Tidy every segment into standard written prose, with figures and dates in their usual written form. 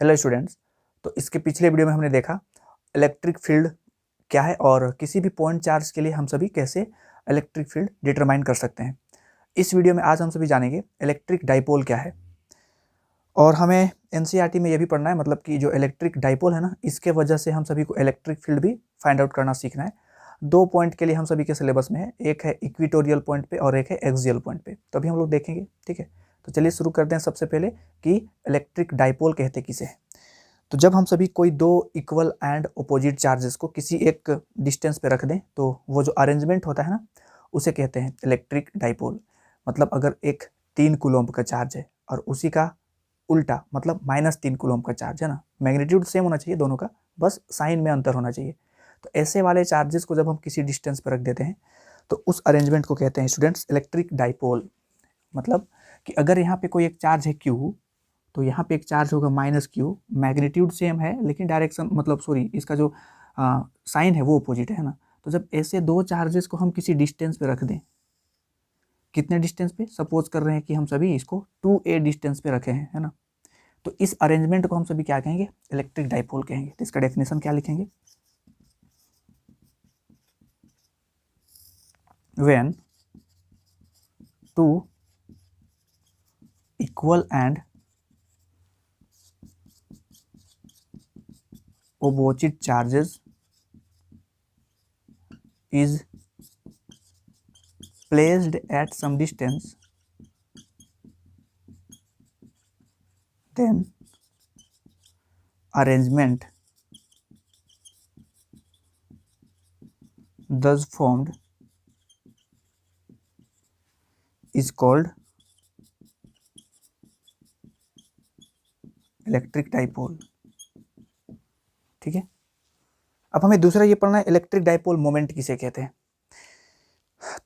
Hello students. तो इसके पिछले वीडियो में हमने देखा इलेक्ट्रिक फील्ड क्या है और किसी भी पॉइंट चार्ज के लिए हम सभी कैसे इलेक्ट्रिक फील्ड डिटरमाइन कर सकते हैं। इस वीडियो में आज हम सभी जानेंगे इलेक्ट्रिक डाइपोल क्या है और हमें एनसीईआरटी में यह भी पढ़ना है, मतलब कि जो इलेक्ट्रिक डाइपोल है ना, इसके वजह से हम सभी को इलेक्ट्रिक फील्ड भी फाइंड आउट करना सीखना है। 2 पॉइंट के लिए हम सभी के सिलेबस में है, एक है इक्वेटोरियल पॉइंट पे और एक है एक्सियल पॉइंट पे। तो अभी हम लोग देखेंगे, ठीक है। तो चलिए शुरू करते हैं सबसे पहले कि इलेक्ट्रिक डाइपोल कहते किसे हैं। तो जब हम सभी कोई 2 इक्वल एंड अपोजिट चार्जेस को किसी एक डिस्टेंस पे रख दें तो वो जो अरेंजमेंट होता है ना, उसे कहते हैं इलेक्ट्रिक डाइपोल। मतलब अगर एक 3 कूलम्ब का चार्ज है और उसी का उल्टा मतलब -3 कूलम्ब का चार्ज है ना, मैग्नीट्यूड सेम होना चाहिए दोनों का, बस साइन में अंतर होना चाहिए। तो ऐसे वाले चार्जेस को जब हम किसी डिस्टेंस पर रख देते हैं तो उस अरेंजमेंट को कहते हैं स्टूडेंट्स इलेक्ट्रिक डाइपोल। मतलब कि अगर यहाँ पे कोई एक चार्ज है Q, तो यहाँ पे एक चार्ज होगा -Q, मैग्नीट्यूड सेम है लेकिन डायरेक्शन मतलब सॉरी इसका जो साइन है वो अपोजिट है ना। तो जब ऐसे 2 चार्जेस को हम किसी डिस्टेंस पे रख दें, कितने डिस्टेंस पे, सपोज कर रहे हैं कि हम सभी इसको 2a डिस्टेंस पे रखे हैं, है ना, तो इस अरेंजमेंट को हम सभी क्या कहेंगे, इलेक्ट्रिक डाइपोल कहेंगे। तो इसका डेफिनेशन क्या लिखेंगे, when 2 equal and opposite charges is placed at some distance, then arrangement thus formed is called electric dipole. ठीक है, अब हमें दूसरा ये पढ़ना है इलेक्ट्रिक डाइपोल मोमेंट किसे कहते हैं।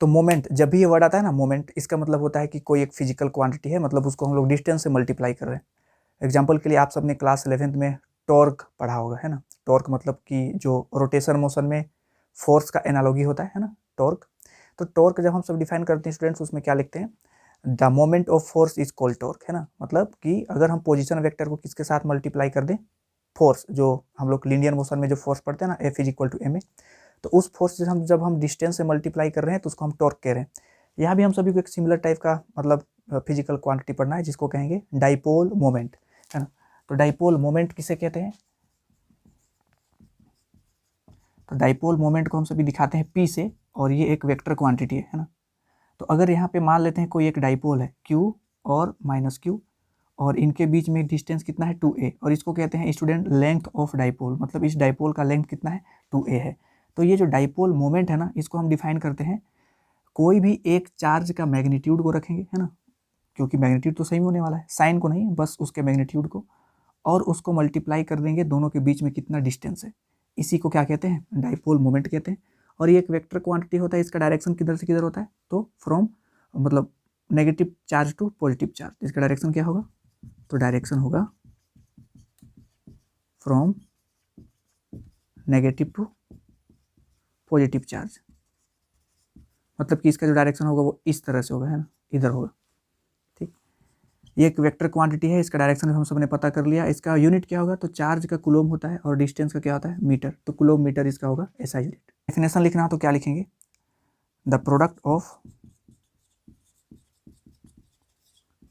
तो मोमेंट, जब भी ये वर्ड आता है ना मोमेंट, इसका मतलब होता है कि कोई एक फिजिकल क्वांटिटी है, मतलब उसको हम लोग डिस्टेंस से मल्टीप्लाई कर रहे हैं। एग्जाम्पल के लिए आप सबने क्लास 11th में टॉर्क पढ़ा होगा, है ना। टॉर्क मतलब कि जो रोटेशन मोशन में फोर्स का एनालॉगी होता है ना, टॉर्क। तो टॉर्क जब हम सब डिफाइन करते हैं स्टूडेंट्स, उसमें क्या लिखते हैं, the moment of force is called torque, है ना। मतलब कि अगर हम पोजीशन वेक्टर को किसके साथ मल्टीप्लाई कर दें, फोर्स, जो हम लोग लीनियर मोशन में जो फोर्स पढ़ते हैं ना, F = ma, तो उस फोर्स से हम जब हम डिस्टेंस से मल्टीप्लाई कर रहे हैं तो उसको हम टॉर्क कह रहे हैं। यहाँ भी हम सभी को एक सिमिलर टाइप का मतलब फिजिकल क्वांटिटी पढ़ना है जिसको कहेंगे डाइपोल मोमेंट, है ना। तो डाइपोल मोमेंट किसे कहते हैं, तो डाइपोल मोमेंट को हम सभी दिखाते हैं P से, और ये एक वेक्टर क्वांटिटी है ना। तो अगर यहाँ पे मान लेते हैं कोई एक डाइपोल है Q और -Q, और इनके बीच में डिस्टेंस कितना है 2a, और इसको कहते हैं स्टूडेंट लेंथ ऑफ डाइपोल। मतलब इस डाइपोल का लेंथ कितना है 2a है। तो ये जो डाइपोल मोमेंट है ना, इसको हम डिफाइन करते हैं, कोई भी एक चार्ज का मैग्नीट्यूड को रखेंगे, है ना, क्योंकि मैग्नीट्यूड तो सही होने वाला है, साइन को नहीं, बस उसके मैग्नीट्यूड को, और उसको मल्टीप्लाई कर देंगे दोनों के बीच में कितना डिस्टेंस है। इसी को क्या कहते हैं, डाइपोल मोमेंट कहते हैं। और ये एक वेक्टर क्वांटिटी होता है, इसका डायरेक्शन किधर से किधर होता है, तो फ्रॉम मतलब negative charge to positive charge. इसका डायरेक्शन क्या होगा, तो डायरेक्शन होगा from negative to positive charge. मतलब कि इसका जो डायरेक्शन होगा वो इस तरह से होगा, है ना, इधर होगा। ठीक, ये एक वेक्टर क्वांटिटी है, इसका डायरेक्शन हम सबने पता कर लिया। इसका यूनिट क्या होगा, तो चार्ज का कूलम होता है और डिस्टेंस का क्या होता है, मीटर। तो कूलम मीटर इसका होगा ऐसा यूनिट। डेफिनेशन लिखना हो तो क्या लिखेंगे, the product of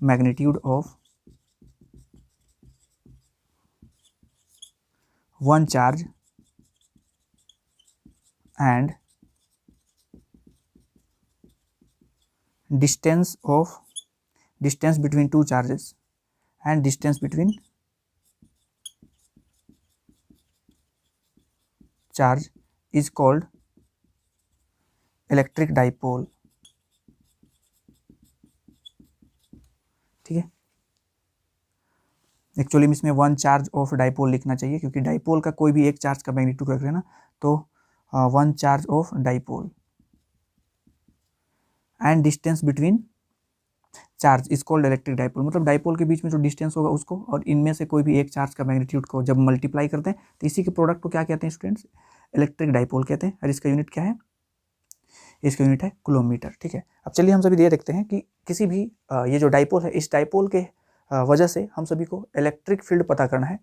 magnitude of one charge and distance between 2 charges and distance between charge is called electric dipole। ठीक है, एक्चुअली इसमें 1 चार्ज ऑफ डाइपोल लिखना चाहिए, क्योंकि डाइपोल का कोई भी एक चार्ज का मैग्नीट्यूड रख रहे हैं ना, तो 1 charge of dipole and distance between charge is called electric dipole. मतलब डाइपोल के बीच में जो डिस्टेंस होगा उसको, और इनमें से कोई भी एक चार्ज का मैग्नीट्यूड को जब मल्टीप्लाई करते हैं तो इसी के प्रोडक्ट को क्या कहते हैं स्टूडेंट्स, इलेक्ट्रिक डाइपोल कहते हैं। और इसका यूनिट क्या है, इसका यूनिट है किलोमीटर। ठीक है, अब चलिए हम सभी ये देखते हैं कि किसी भी ये जो डाइपोल है, इस डाइपोल के वजह से हम सभी को इलेक्ट्रिक फील्ड पता करना है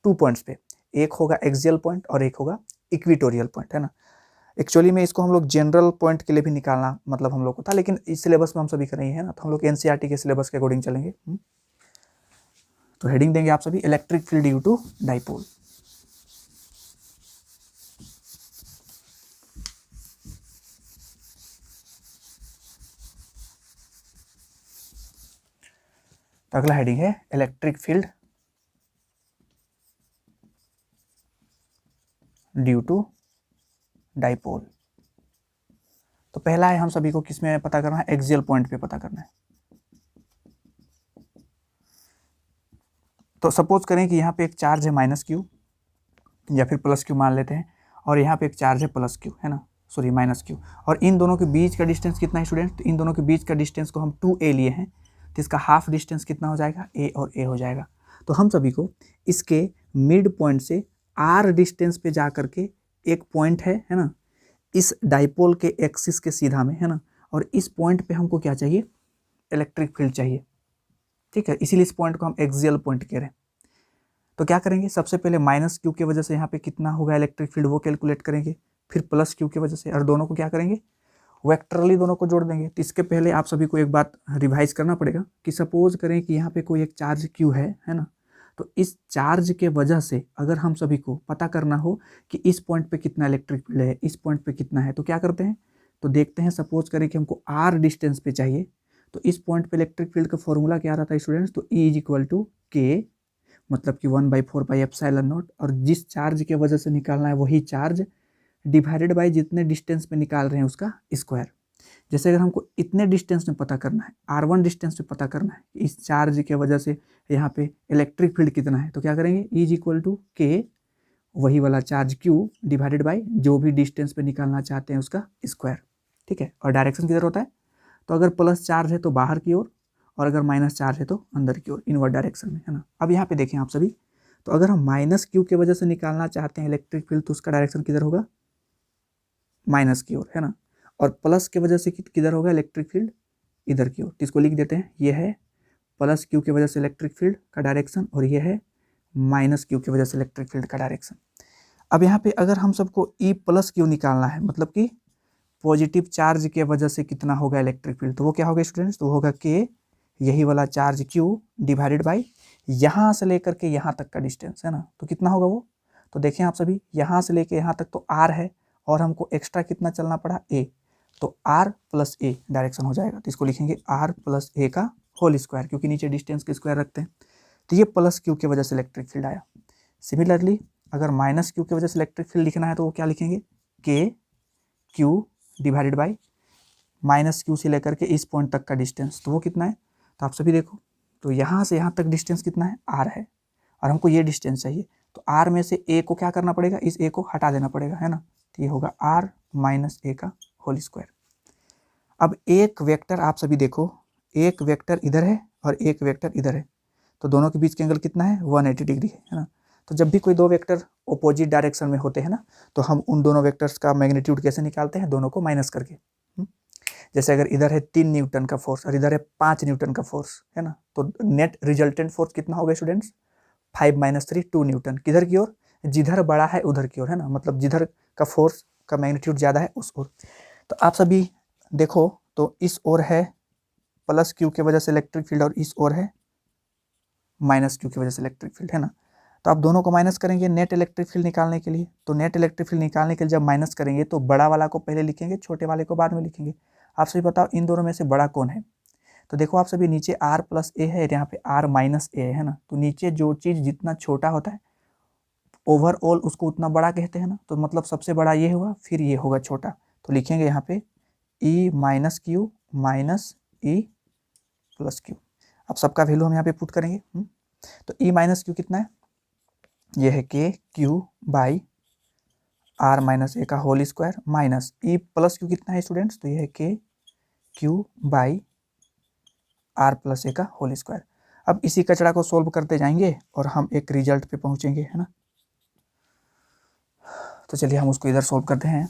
2 पॉइंट्स पे। एक होगा एक्सियल पॉइंट और एक होगा इक्वेटोरियल पॉइंट, है ना। एक्चुअली में इसको हम लोग जनरल पॉइंट के लिए भी निकालना मतलब हम लोग को था, लेकिन इस सिलेबस में हम सभी का नहीं है ना, तो हम लोग एनसीईआरटी के सिलेबस के अकॉर्डिंग चलेंगे। तो हेडिंग देंगे आप सभी electric field due to dipole. तो अगला हेडिंग है electric field due to dipole. तो पहला है हम सभी को किस में पता करना है, एक्सियल पॉइंट पे पता करना है। तो सपोज करें कि यहाँ पे एक चार्ज है माइनस क्यू या फिर प्लस क्यू मान लेते हैं, और यहाँ पे एक चार्ज है प्लस क्यू, है ना, सॉरी माइनस क्यू, और इन दोनों के बीच का डिस्टेंस कितना है स्टूडेंट, तो इन दोनों के बीच का डिस्टेंस को हम 2a लिए हैं, तो इसका हाफ डिस्टेंस कितना हो जाएगा, a और a हो जाएगा। तो हम सभी को इसके मिड पॉइंट से r डिस्टेंस पे जा करके एक पॉइंट है ना, इस डाइपोल के एक्सिस के सीधा में, है ना, और इस पॉइंट पे हमको क्या चाहिए, इलेक्ट्रिक फील्ड चाहिए, ठीक है, इसीलिए इस पॉइंट को हम एक्सियल पॉइंट कह रहे हैं। तो क्या करेंगे, सबसे पहले माइनस क्यू की वजह से यहाँ पे कितना होगा इलेक्ट्रिक फील्ड वो कैलकुलेट करेंगे, फिर प्लस क्यू की वजह से, और दोनों को क्या करेंगे, वेक्टरली दोनों को जोड़ देंगे। तो इसके पहले आप सभी को एक बात रिवाइज करना पड़ेगा कि सपोज करें कि यहाँ पे कोई एक चार्ज क्यू है ना, तो इस चार्ज के वजह से अगर हम सभी को पता करना हो कि इस पॉइंट पे कितना इलेक्ट्रिक फील्ड है, इस पॉइंट पे कितना है, तो क्या करते हैं, तो देखते हैं, सपोज करें कि हमको r डिस्टेंस पे चाहिए, तो इस पॉइंट पे इलेक्ट्रिक फील्ड का फॉर्मूला क्या रहता है स्टूडेंट्स, तो E = K, मतलब कि 1/4πε0, और जिस चार्ज के वजह से निकालना है वही चार्ज डिवाइडेड बाय जितने डिस्टेंस में निकाल रहे हैं उसका स्क्वायर। जैसे अगर हमको इतने डिस्टेंस में पता करना है, r1 डिस्टेंस में पता करना है इस चार्ज के वजह से यहाँ पे इलेक्ट्रिक फील्ड कितना है, तो क्या करेंगे, E = K, वही वाला चार्ज Q डिवाइडेड बाय जो भी डिस्टेंस पे निकालना चाहते हैं उसका स्क्वायर, ठीक है। और डायरेक्शन किधर होता है, तो अगर प्लस चार्ज है तो बाहर की ओर, और अगर माइनस चार्ज है तो अंदर की ओर, इनवर्ट डायरेक्शन में, है ना। अब यहाँ पे देखें आप सभी, तो अगर हम माइनस क्यू की वजह से निकालना चाहते हैं इलेक्ट्रिक फील्ड, तो उसका डायरेक्शन किधर होगा, माइनस की ओर, है ना, और प्लस की वजह से किधर होगा इलेक्ट्रिक फील्ड, इधर की ओर। तो इसको लिख देते हैं, ये है प्लस क्यू की वजह से इलेक्ट्रिक फील्ड का डायरेक्शन, और ये है माइनस क्यू की वजह से इलेक्ट्रिक फील्ड का डायरेक्शन। अब यहाँ पे अगर हम सबको E+Q निकालना है, मतलब कि पॉजिटिव चार्ज के वजह से कितना होगा इलेक्ट्रिक फील्ड, तो वो क्या होगा स्टूडेंट्स, तो वो होगा K, यही वाला चार्ज Q डिवाइडेड बाय यहाँ से लेकर के यहाँ तक का डिस्टेंस, है ना, तो कितना होगा वो, तो देखें आप सभी, यहाँ से लेके यहाँ तक तो R है, और हमको एक्स्ट्रा कितना चलना पड़ा, A, तो R+A डायरेक्शन हो जाएगा। तो इसको लिखेंगे R+A का होल स्क्वायर, क्योंकि नीचे डिस्टेंस के स्क्वायर रखते हैं। तो ये प्लस क्यू की वजह से इलेक्ट्रिक फील्ड आया। सिमिलरली अगर माइनस क्यू की वजह से इलेक्ट्रिक फील्ड लिखना है तो वो क्या लिखेंगे, K divided by minus Q से लेकर के इस पॉइंट तक का डिस्टेंस, तो वो कितना है, तो आप सभी देखो, तो यहाँ से यहाँ तक डिस्टेंस कितना है, R है, और हमको ये डिस्टेंस चाहिए, तो R में से A को क्या करना पड़ेगा, इस A को हटा देना पड़ेगा, है ना, तो ये होगा R-A का होल स्क्वायर। अब एक वेक्टर आप सभी देखो, एक वेक्टर इधर है और एक वेक्टर इधर है, तो दोनों के बीच का एंगल कितना है, 180 डिग्री है ना। तो जब भी कोई दो वेक्टर अपोजिट डायरेक्शन में होते हैं ना, तो हम उन दोनों वेक्टर्स का मैग्नीट्यूड कैसे निकालते हैं, दोनों को माइनस करके। जैसे अगर इधर है 3 न्यूटन का फोर्स और इधर है 5 न्यूटन का फोर्स, है ना, तो नेट रिजल्टेंट फोर्स कितना होगा स्टूडेंट्स, 5 - 3 2 न्यूटन, किधर की ओर, जिधर बड़ा है उधर की ओर, है ना, मतलब जिधर का फोर्स का मैग्नीट्यूड ज़्यादा है उस ओर। तो आप सभी देखो, तो इस ओर है प्लस क्यू की वजह से इलेक्ट्रिक फील्ड, और इस ओर है माइनस क्यू की वजह से इलेक्ट्रिक फील्ड, है ना। तो आप दोनों को माइनस करेंगे नेट इलेक्ट्रिक फील्ड निकालने के लिए। तो नेट इलेक्ट्रिक फील्ड निकालने के लिए जब माइनस करेंगे तो बड़ा वाला को पहले लिखेंगे, छोटे वाले को बाद में लिखेंगे। आप सभी बताओ इन दोनों में से बड़ा कौन है, तो देखो आप सभी, नीचे R+A है, यहाँ पे R-A है ना, तो नीचे जो चीज़ जितना छोटा होता है ओवरऑल उसको उतना बड़ा कहते हैं ना, तो मतलब सबसे बड़ा ये हुआ, फिर ये होगा छोटा, तो लिखेंगे यहाँ पे E-Q - E+Q। अब सबका वैल्यू हम यहाँ पे पुट करेंगे। तो E-Q कितना है, ये है KQ/R-A का होल स्क्वायर, माइनस E+Q कितना है स्टूडेंट्स, तो ये है KQ/R+A का होल स्क्वायर। अब इसी कचरा को सोल्व करते जाएंगे और हम एक रिजल्ट पे पहुंचेंगे, है ना। तो चलिए हम उसको इधर सोल्व करते हैं।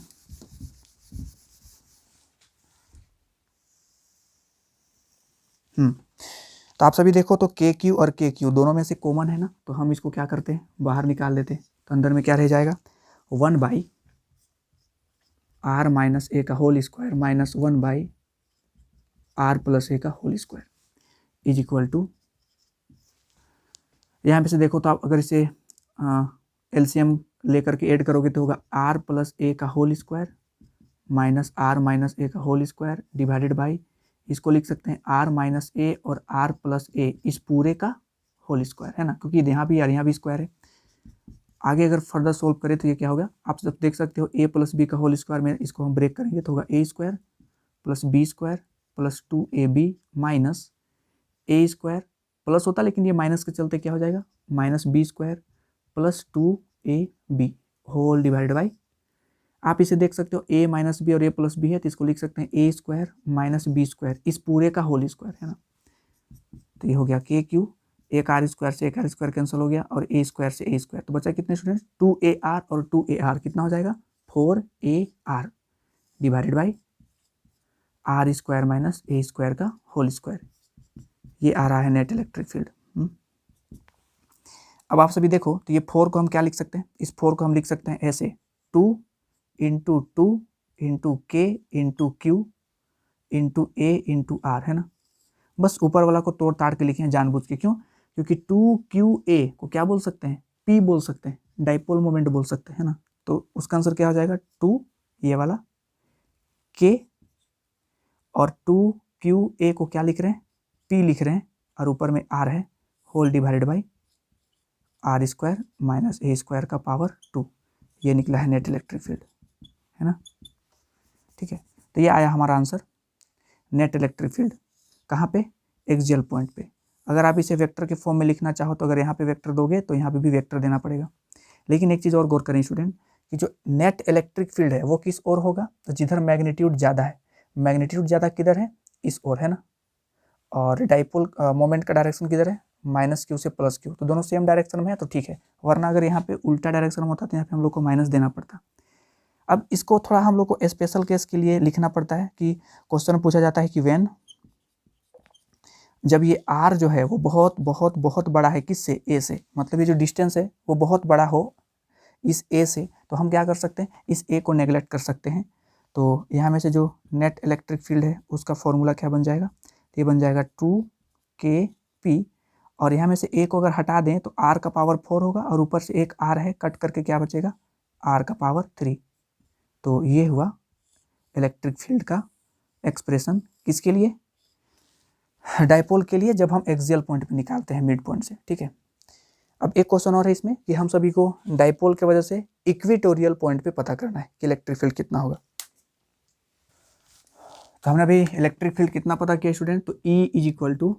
तो आप सभी देखो तो के क्यू और के क्यू दोनों में से कॉमन है ना, तो हम इसको क्या करते हैं, बाहर निकाल लेते हैं। तो अंदर में क्या रह जाएगा, 1/r माइनस ए का whole square minus 1/r plus A का whole square is equal to, यहाँ पे से देखो तो आप अगर इसे एलसीएम लेकर के ऐड करोगे तो होगा r प्लस ए का whole square minus r minus A का होल स्क्वायर डिवाइडेड बाई, इसको लिख सकते हैं r माइनस ए और r प्लस ए इस पूरे का होल स्क्वायर, है ना, क्योंकि यहाँ भी और यहाँ भी स्क्वायर है। आगे अगर फर्दर सोल्व करें तो ये क्या होगा, आप सब देख सकते हो a प्लस बी का होल स्क्वायर में इसको हम ब्रेक करेंगे तो होगा a square plus B square plus 2ab minus A square plus होता, लेकिन ये माइनस के चलते क्या हो जाएगा, minus B square plus 2ab whole divided by, आप इसे देख सकते हो a माइनस बी और a प्लस बी है तो इसको लिख सकते हैं a square minus B square इस पूरे का होल स्क्वायर, है ना। तो ये हो गया के क्यू, एक आर स्क्वायर से एक आर स्क्वायर कैंसिल हो गया और ए स्क्वायर से ए स्क्वायर, तो बचा कितने स्टूडेंट्स, 2ar और 2ar कितना हो जाएगा, 4ar divided by R square minus A square का होल स्क्वायर, ये आ रहा है नेट इलेक्ट्रिक फील्ड। अब आप सभी देखो तो ये 4 को हम क्या लिख सकते हैं, इस 4 को हम लिख सकते हैं ऐसे, 2 into 2 into K into Q into A into R, है ना। बस ऊपर वाला को तोड़ ताड़ के लिखे हैं जानबूझ के, क्यों, क्योंकि 2QA को क्या बोल सकते हैं, P बोल सकते हैं, डाइपोल मोमेंट बोल सकते हैं, है ना। तो उसका आंसर क्या हो जाएगा, 2 ये वाला K और 2QA को क्या लिख रहे हैं, P लिख रहे हैं और ऊपर में R है whole divided by R square minus A square का पावर 2, ये निकला है नेट इलेक्ट्रिक फील्ड, है ना। ठीक है, तो ये आया हमारा आंसर, नेट इलेक्ट्रिक फील्ड कहाँ पे, एक्सियल पॉइंट पे। अगर आप इसे वेक्टर के फॉर्म में लिखना चाहो तो अगर यहाँ पे वेक्टर दोगे तो यहाँ पे भी वेक्टर देना पड़ेगा। लेकिन एक चीज़ और गौर करें स्टूडेंट कि जो नेट इलेक्ट्रिक फील्ड है वो किस ओर होगा, तो जिधर मैग्नीट्यूड ज़्यादा है, मैग्नीट्यूड ज़्यादा किधर है, इस ओर, है ना। और डाइपोल मोमेंट का डायरेक्शन किधर है, माइनस क्यू से प्लस क्यू, तो दोनों सेम डायरेक्शन में है तो ठीक है, वरना अगर यहाँ पे उल्टा डायरेक्शन होता तो यहाँ पे हम लोग को माइनस देना पड़ता। अब इसको थोड़ा हम लोग को स्पेशल केस के लिए लिखना पड़ता है कि क्वेश्चन पूछा जाता है कि व्हेन, जब ये r जो है वो बहुत बहुत बहुत बड़ा है किससे, a से, मतलब ये जो डिस्टेंस है वो बहुत बड़ा हो इस a से, तो हम क्या कर सकते हैं, इस a को नेगलेक्ट कर सकते हैं। तो यहाँ में से जो नेट इलेक्ट्रिक फील्ड है उसका फॉर्मूला क्या बन जाएगा, ये बन जाएगा 2kp, और यहाँ में से a को अगर हटा दें तो r का पावर 4 होगा और ऊपर से एक r है, कट करके क्या बचेगा, r का पावर 3। तो ये हुआ इलेक्ट्रिक फील्ड का एक्सप्रेशन, किसके लिए, डाइपोल के लिए, जब हम एक्सियल पॉइंट पे निकालते हैं मिड पॉइंट से। ठीक है, अब एक क्वेश्चन और है इसमें कि हम सभी को डाइपोल के वजह से इक्वेटोरियल पॉइंट पे पता करना है कि इलेक्ट्रिक फील्ड कितना होगा। तो हमने अभी इलेक्ट्रिक फील्ड कितना पता किया स्टूडेंट, तो E is equal to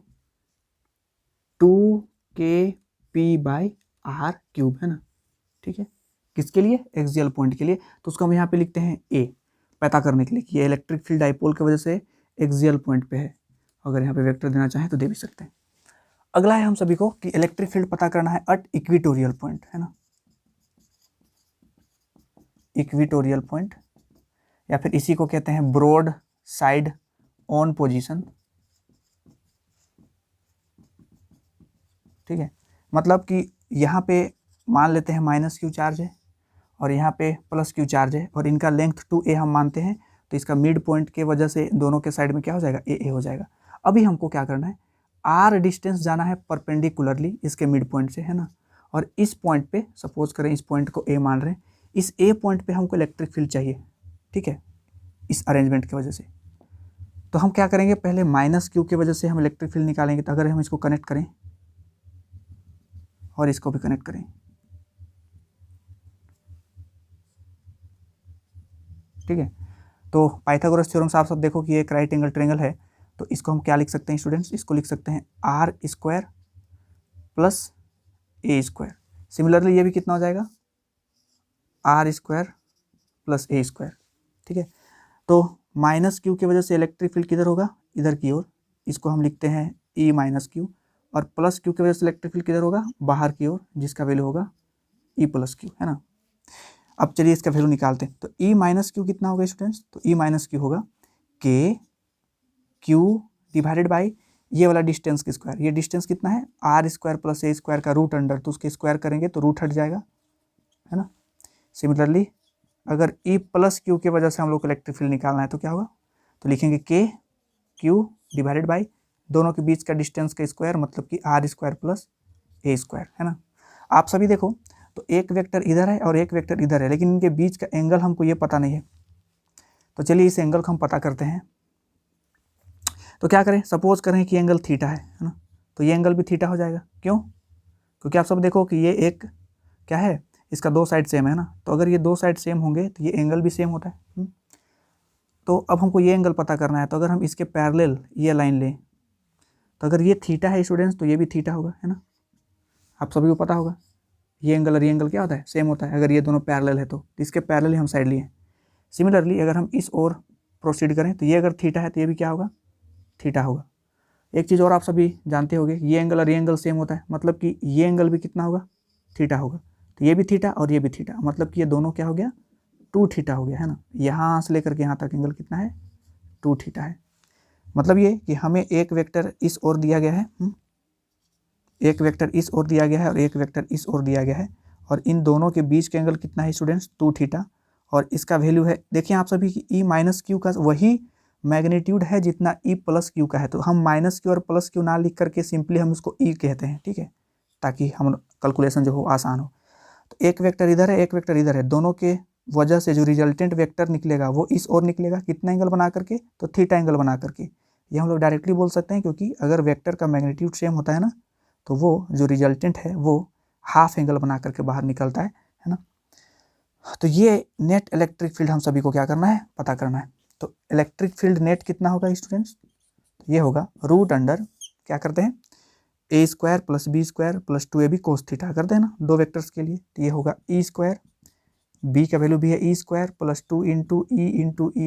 2kp/r³ है ना। ठीक है, किसके लिए, एक्सियल पॉइंट के लिए, तो उसको हम यहाँ पे लिखते हैं A, पता करने के लिए कि ये इलेक्ट्रिक फील्ड डाइपोल की वजह से एक्सियल पॉइंट पे है। अगर यहाँ पे वेक्टर देना चाहें तो दे भी सकते हैं। अगला है हम सभी को कि इलेक्ट्रिक फील्ड पता करना है एट इक्वेटोरियल पॉइंट, है ना, इक्वेटोरियल पॉइंट, या फिर इसी को कहते हैं ब्रॉड साइड ऑन पोजीशन। ठीक है, मतलब कि यहाँ पे मान लेते हैं माइनस क्यू चार्ज है और यहाँ पे प्लस क्यू चार्ज है और इनका लेंथ 2a हम मानते हैं, तो इसका मिड पॉइंट के वजह से दोनों के साइड में क्या हो जाएगा, a हो जाएगा। अभी हमको क्या करना है, r डिस्टेंस जाना है परपेंडिकुलरली इसके मिड पॉइंट से, है ना, और इस पॉइंट पे सपोज करें इस पॉइंट को a मान रहे हैं, इस a पॉइंट पे हमको इलेक्ट्रिक फील्ड चाहिए। ठीक है, इस अरेंजमेंट की वजह से, तो हम क्या करेंगे, पहले माइनस क्यू की वजह से हम इलेक्ट्रिक फील्ड निकालेंगे। तो अगर हम इसको कनेक्ट करें और इसको भी कनेक्ट करें, ठीक है, तो पाइथागोरस थ्योरम से आप सब देखो कि ये एक राइट एंगल ट्रायंगल है, तो इसको हम क्या लिख सकते हैं स्टूडेंट्स, इसको लिख सकते हैं r square plus A square. Similarly ये भी कितना हो जाएगा, r square plus A square. ठीक है, तो माइनस क्यू की वजह से इलेक्ट्रिक फील्ड किधर होगा, इधर की ओर, इसको हम लिखते हैं ई माइनस क्यू, और प्लस क्यू की वजह से इलेक्ट्रिक फील्ड किधर होगा, बाहर की ओर, जिसका वैल्यू होगा ई प्लस क्यू, है ना। अब चलिए इसका वैल्यू निकालते हैं। तो ई माइनस क्यू कितना होगा स्टूडेंट्स, तो ई माइनस क्यू होगा के क्यू डिवाइडेड बाई ये वाला डिस्टेंस की स्क्वायर, ये डिस्टेंस कितना है R square plus A square का रूट अंडर, तो उसके स्क्वायर करेंगे तो रूट हट जाएगा, है ना। सिमिलरली अगर ई प्लस क्यू की वजह से हम लोग को इलेक्ट्रिक फील्ड निकालना है तो क्या होगा, तो लिखेंगे के क्यू डिवाइडेड बाई दोनों के बीच का डिस्टेंस का स्क्वायर, मतलब कि R square plus A square, है ना। आप सभी देखो तो एक वेक्टर इधर है और एक वेक्टर इधर है, लेकिन इनके बीच का एंगल हमको ये पता नहीं है, तो चलिए इस एंगल को हम पता करते हैं। तो क्या करें, सपोज करें कि एंगल थीटा है ना, तो ये एंगल भी थीटा हो जाएगा। क्यों, क्योंकि आप सब देखो कि ये एक क्या है, इसका दो साइड सेम है ना, तो अगर ये दो साइड सेम होंगे तो ये एंगल भी सेम होता है। तो अब हमको ये एंगल पता करना है, तो अगर हम इसके पैरेलल ये लाइन लें, तो अगर ये थीटा है स्टूडेंट्स तो ये भी थीटा होगा, है ना। आप सभी को पता होगा ये एंगल और ये एंगल क्या होता है, सेम होता है। अगर ये दोनों पैरेलल है तो इसके पैरेलल ही हम साइड लिए। सिमिलरली अगर हम इस ओर प्रोसीड करें तो ये अगर थीटा है तो ये भी क्या होगा, थीटा होगा। एक चीज़ और आप सभी जानते होंगे, ये एंगल और ये एंगल सेम होता है, मतलब कि ये एंगल भी कितना होगा, थीटा होगा। तो ये भी थीटा और ये भी थीटा, मतलब कि ये दोनों क्या हो गया, 2 थीटा हो गया, है ना। यहाँ से लेकर के यहाँ तक एंगल कितना है, 2 थीटा है। मतलब ये कि हमें एक वेक्टर इस ओर दिया गया है, एक वेक्टर इस ओर दिया गया है और एक वेक्टर इस ओर दिया गया है, और इन दोनों के बीच का एंगल कितना है स्टूडेंट्स, 2 थीटा, और इसका वैल्यू है, देखिए आप सभी की ई माइनस क्यू का वही मैग्नीट्यूड है जितना ई प्लस क्यू का है। तो हम माइनस क्यू और प्लस क्यू ना लिख करके सिंपली हम उसको ई कहते हैं, ठीक है, ताकि हम कैलकुलेशन जो हो आसान हो। तो एक वेक्टर इधर है, एक वेक्टर इधर है, दोनों के वजह से जो रिजल्टेंट वेक्टर निकलेगा वो इस ओर निकलेगा, कितना एंगल बना करके, तो थीटा एंगल बना करके। ये हम लोग डायरेक्टली बोल सकते हैं, क्योंकि अगर वेक्टर का मैग्नीट्यूड सेम होता है ना, तो वो जो रिजल्टेंट है वो हाफ एंगल बना करके बाहर निकलता है ना। तो ये नेट इलेक्ट्रिक फील्ड हम सभी को क्या करना है, पता करना है। तो इलेक्ट्रिक फील्ड नेट कितना होगा स्टूडेंट्स, तो ये होगा रूट अंडर, क्या करते हैं, A square plus B square plus 2ab cos theta करते हैं ना, दो वेक्टर्स के लिए। तो ये होगा ई स्क्वायर, बी का वैल्यू भी है E square plus 2 into E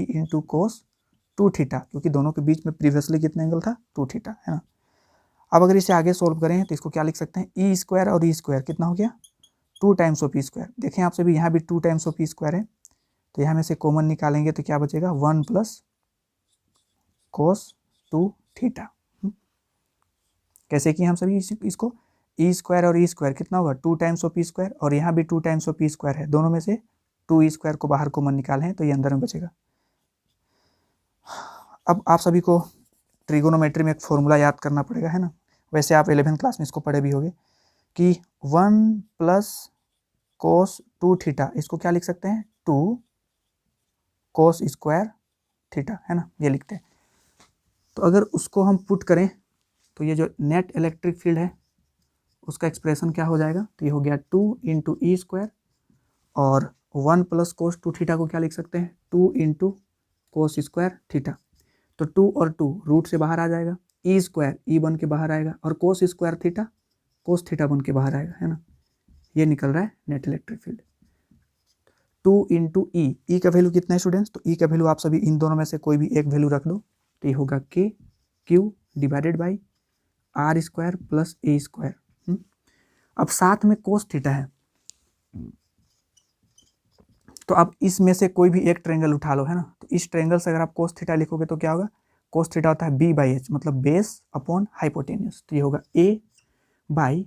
into cos 2 theta, क्योंकि दोनों के बीच में प्रीवियसली कितना एंगल था, 2 थीटा, है ना। अब अगर इसे आगे सोल्व करें तो इसको क्या लिख सकते हैं, ई स्क्वायर और ई स्क्वायर कितना हो गया, 2 टाइम्स ऑफ ई स्क्वायर। देखें आपसे भी यहाँ भी 2 टाइम्स ऑफ ई स्क्वायर है, तो यहाँ में से कॉमन निकालेंगे तो क्या बचेगा, 1 प्लस कोस 2 थीटा। कैसे कि हम सभी इसको ई स्क्वायर और ई स्क्वायर कितना होगा, 2 टाइम्स ऑफ ई स्क्वायर, और यहाँ भी 2 टाइम्स ऑफ ई स्क्वायर है, दोनों में से 2 ई स्क्वायर को बाहर कॉमन निकाले हैं तो ये अंदर में बचेगा। अब आप सभी को ट्रिगोनोमेट्री में एक फॉर्मूला याद करना पड़ेगा, है ना। वैसे आप 11th क्लास में इसको पढ़े भी होंगे कि 1 प्लस कोस 2 थीटा, इसको क्या लिख सकते हैं, 2 कोस स्क्वायर थीटा, है ना, ये लिखते हैं। तो अगर उसको हम पुट करें तो ये जो नेट इलेक्ट्रिक फील्ड है उसका एक्सप्रेशन क्या हो जाएगा, तो ये हो गया 2 इंटू ई स्क्वायर, और 1 प्लस कोस 2 थीटा को क्या लिख सकते हैं, 2 इंटू कोस स्क्वायर थीटा। तो 2 और 2 रूट से बाहर आ जाएगा, ई स्क्वायर ई बन के बाहर आएगा, और cos square theta cos theta बन के बाहर आएगा, है ना। ये निकल रहा है नेट इलेक्ट्रिक फील्ड। 2 इंटू ई का वैल्यू कितना है स्टूडेंट्स, तो ई का वैल्यू आप सभी इन दोनों में से कोई भी एक वैल्यू रख दो, तो ये होगा K Q divided by R square plus A square. अब साथ में कोस थीटा है, तो अब इसमें से कोई भी एक ट्रायंगल उठा लो, है ना। तो इस ट्रायंगल से अगर आप कोस थीटा लिखोगे तो क्या होगा, कोस थीटा होता है बी बाई एच, मतलब बेस अपॉन हाइपोटेन्यूस। तो ये होगा A by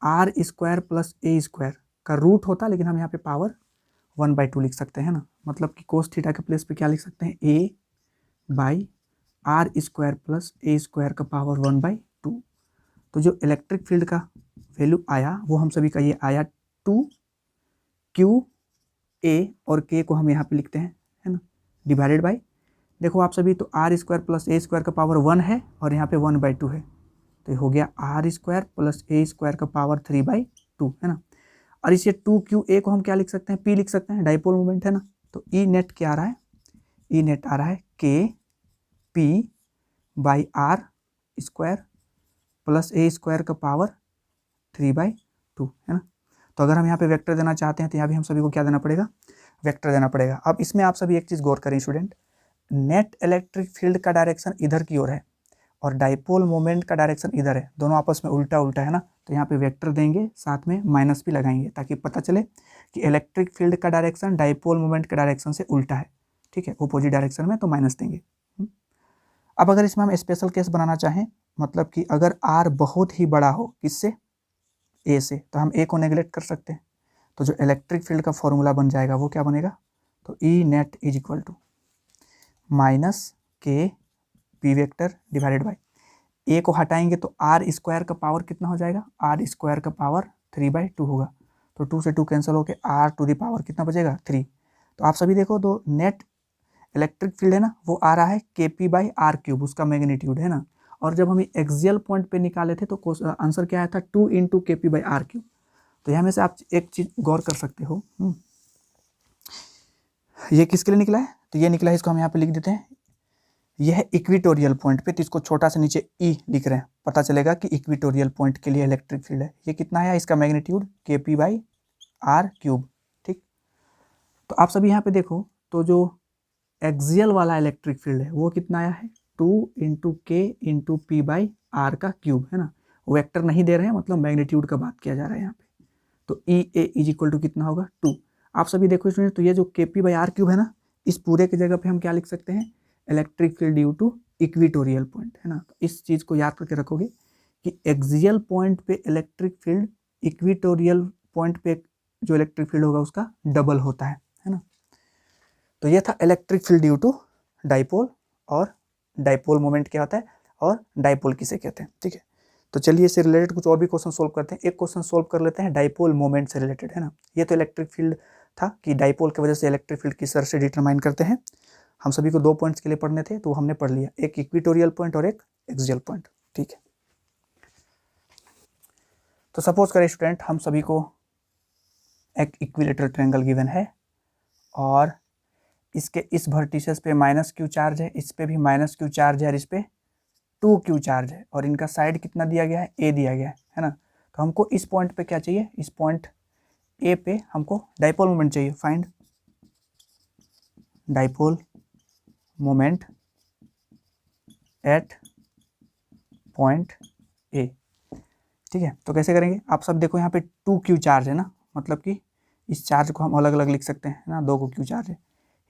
R square plus A square का रूट होता है, लेकिन हम यहाँ पे पावर 1/2 लिख सकते हैं ना, मतलब कि कोस थीटा के प्लेस पे क्या लिख सकते हैं, A by R square plus A square का पावर 1/2। तो जो इलेक्ट्रिक फील्ड का वैल्यू आया वो हम सभी का ये आया 2 क्यू ए, और के को हम यहाँ पे लिखते हैं, है ना, डिवाइडेड बाई, देखो आप सभी तो R square plus A square का पावर 1 है और यहाँ पे 1/2 है, तो ये हो गया R square plus A square का पावर 3/2, है ना। और इसे 2 क्यू ए को हम क्या लिख सकते हैं, पी लिख सकते हैं, डाइपोल मोमेंट, है ना। तो ई नेट क्या आ रहा है, ई नेट आ रहा है K P by R square plus A square का पावर 3/2, है ना। तो अगर हम यहाँ पे वेक्टर देना चाहते हैं तो यहाँ भी हम सभी को क्या देना पड़ेगा, वेक्टर देना पड़ेगा। अब इसमें आप सभी एक चीज़ गौर करें स्टूडेंट, नेट इलेक्ट्रिक फील्ड का डायरेक्शन इधर की ओर है और डाइपोल मोमेंट का डायरेक्शन इधर है, दोनों आपस में उल्टा उल्टा, है ना। तो यहाँ पे वेक्टर देंगे, साथ में माइनस भी लगाएंगे ताकि पता चले कि इलेक्ट्रिक फील्ड का डायरेक्शन डाइपोल मोमेंट के डायरेक्शन से उल्टा है, ठीक है, अपोजिट डायरेक्शन में, तो माइनस देंगे। अब अगर इसमें हम स्पेशल केस बनाना चाहें, मतलब कि अगर आर बहुत ही बड़ा हो, किससे, ए से, तो हम ए को नेगलेक्ट कर सकते हैं। तो जो इलेक्ट्रिक फील्ड का फॉर्मूला बन जाएगा वो क्या बनेगा, तो E net is equal to minus K P vector divided by, A को हटाएंगे तो आर स्क्वायर का पावर कितना हो जाएगा, आर स्क्वायर का पावर 3/2 होगा। तो 2 से 2 कैंसिल होकर आर टू द पावर कितना बचेगा, 3। तो आप सभी देखो, तो नेट इलेक्ट्रिक फील्ड है ना, वो आ रहा है kp/r³, उसका मैग्नीट्यूड है ना। और जब हम एक्सियल पॉइंट पे निकाले थे तो आंसर क्या आया था, 2 × kp/r³। तो यहाँ में से आप एक चीज गौर कर सकते हो, ये किसके लिए निकला है, तो ये निकला है, इसको हम यहाँ पे लिख देते हैं, यह है इक्विटोरियल पॉइंट पे, तो इसको छोटा से नीचे ई लिख रहे हैं, पता चलेगा कि इक्विटोरियल पॉइंट के लिए इलेक्ट्रिक फील्ड है। ये कितना है, इसका मैग्नीट्यूड kp/r³। ठीक, तो आप सभी यहाँ पे देखो, तो जो एक्सियल वाला इलेक्ट्रिक फील्ड है वो कितना आया है, 2 × k × p/r³ है ना। वेक्टर नहीं दे रहे हैं, मतलब मैग्नीट्यूड का बात किया जा रहा है यहाँ पे। तो ई ए इज इक्वल टू कितना होगा, 2। आप सभी देखो स्टूडेंट, तो ये जो kp/r³ है ना, इस पूरे की जगह पे हम क्या लिख सकते हैं, electric field due to equatorial point है ना। तो इस चीज़ को याद करके रखोगे कि एक्सियल पॉइंट पे इलेक्ट्रिक फील्ड इक्विटोरियल पॉइंट पे जो इलेक्ट्रिक फील्ड होगा उसका डबल होता है ना। तो ये था electric field due to dipole, और डाइपोल मोमेंट क्या होता है, और डाइपोल किसे कहते हैं। ठीक है, तो चलिए इससे रिलेटेड कुछ और भी क्वेश्चन सोल्व करते हैं। एक क्वेश्चन सोल्व कर लेते हैं डाइपोल मोमेंट से रिलेटेड है ना। ये तो इलेक्ट्रिक फील्ड था कि डाइपोल की वजह से इलेक्ट्रिक फील्ड किस तरह से डिटरमाइन करते हैं। हम सभी को 2 पॉइंट्स के लिए पढ़ने थे, तो हमने पढ़ लिया, एक इक्विटोरियल पॉइंट और एक एक्सियल पॉइंट। ठीक है, तो सपोज करें स्टूडेंट, हम सभी को एक इक्विलेटरल ट्रायंगल गिवन है, और इसके इस वर्टिसेस पे -q चार्ज है, इस पे भी -q चार्ज है, और इस पे 2q चार्ज है, और इनका साइड कितना दिया गया है, a दिया गया है ना। तो हमको इस पॉइंट पे क्या चाहिए, इस पॉइंट a पे हमको डाइपोल मोमेंट चाहिए। Find dipole moment at point a। ठीक है, तो कैसे करेंगे, आप सब देखो यहाँ पे 2q चार्ज है ना, मतलब कि इस चार्ज को हम अलग अलग लिख सकते हैं ना, 2 को q चार्ज है,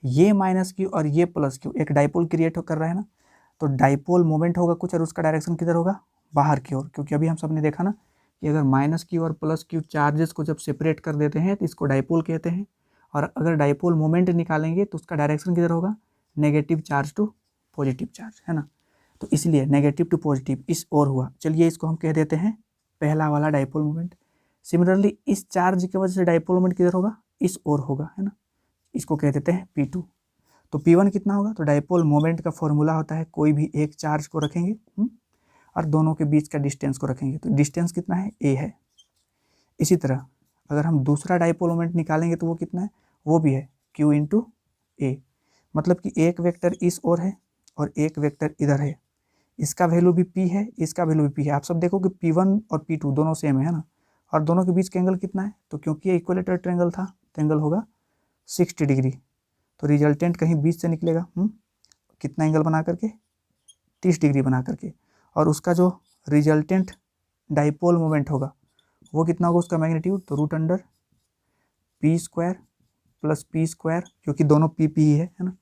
ये -q और ये +q एक डाइपोल क्रिएट कर रहा है ना। तो डाइपोल मोमेंट होगा कुछ, और उसका डायरेक्शन किधर होगा, बाहर की ओर, क्योंकि अभी हम सब ने देखा ना कि अगर -q और +q चार्जेस को जब सेपरेट कर देते हैं तो इसको डाइपोल कहते हैं, और अगर डाइपोल मोमेंट निकालेंगे तो उसका डायरेक्शन किधर होगा, negative charge to positive charge है ना। तो इसलिए नेगेटिव टू पॉजिटिव इस ओर हुआ, चलिए इसको हम कह देते हैं पहला वाला डाइपोल मोमेंट। सिमिलरली इस चार्ज की वजह से डाइपोल मोमेंट किधर होगा, इस ओर होगा है ना, इसको कह देते हैं P2। तो P1 कितना होगा, तो डाइपोल मोमेंट का फॉर्मूला होता है, कोई भी एक चार्ज को रखेंगे और दोनों के बीच का डिस्टेंस को रखेंगे, तो डिस्टेंस कितना है, a है। इसी तरह अगर हम दूसरा डाइपोल मोमेंट निकालेंगे तो वो कितना है, वो भी है q × a, मतलब कि एक वेक्टर इस ओर है और एक वेक्टर इधर है, इसका वैल्यू भी p है, इसका वैल्यू भी p है। आप सब देखो कि P1 और P2 दोनों सेम है ना, और दोनों के बीच का एंगल कितना है, तो क्योंकि ये इक्विलेटरल ट्रायंगल था तो एंगल होगा 60 डिग्री। तो रिजल्टेंट कहीं बीच से निकलेगा, कितना एंगल बना करके, 30 डिग्री बना करके, और उसका जो रिजल्टेंट डाइपोल मोमेंट होगा वो कितना होगा, उसका मैग्नीट्यूड, तो √p² + p², क्योंकि दोनों p ही है ना,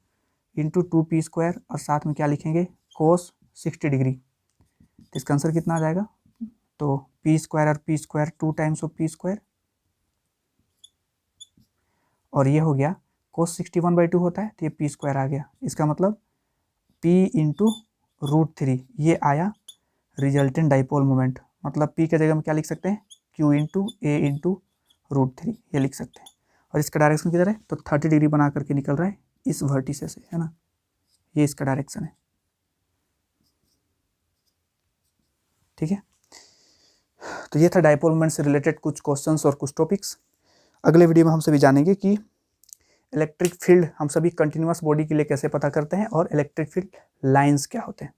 × 2p², और साथ में क्या लिखेंगे, cos 60 डिग्री। तो इसका आंसर कितना आ जाएगा, तो p² और p², 2 टाइम्स ऑफ p², और ये हो गया cos 61/2 होता है, तो ये p² आ गया। इसका मतलब p × √3 ये आया रिजल्टेंट डाइपोल मोमेंट, मतलब p के जगह में क्या लिख सकते हैं, q × a × √3 ये लिख सकते हैं। और इसका डायरेक्शन किधर है, तो 30 डिग्री बना करके निकल रहा है इस वर्टिसेस से है ना, ये इसका डायरेक्शन है। ठीक है, तो ये था डाइपोल मोमेंट से रिलेटेड कुछ क्वेश्चंस और कुछ टॉपिक्स। अगले वीडियो में हम सभी जानेंगे कि इलेक्ट्रिक फील्ड हम सभी कंटिन्यूअस बॉडी के लिए कैसे पता करते हैं, और इलेक्ट्रिक फील्ड लाइंस क्या होते हैं।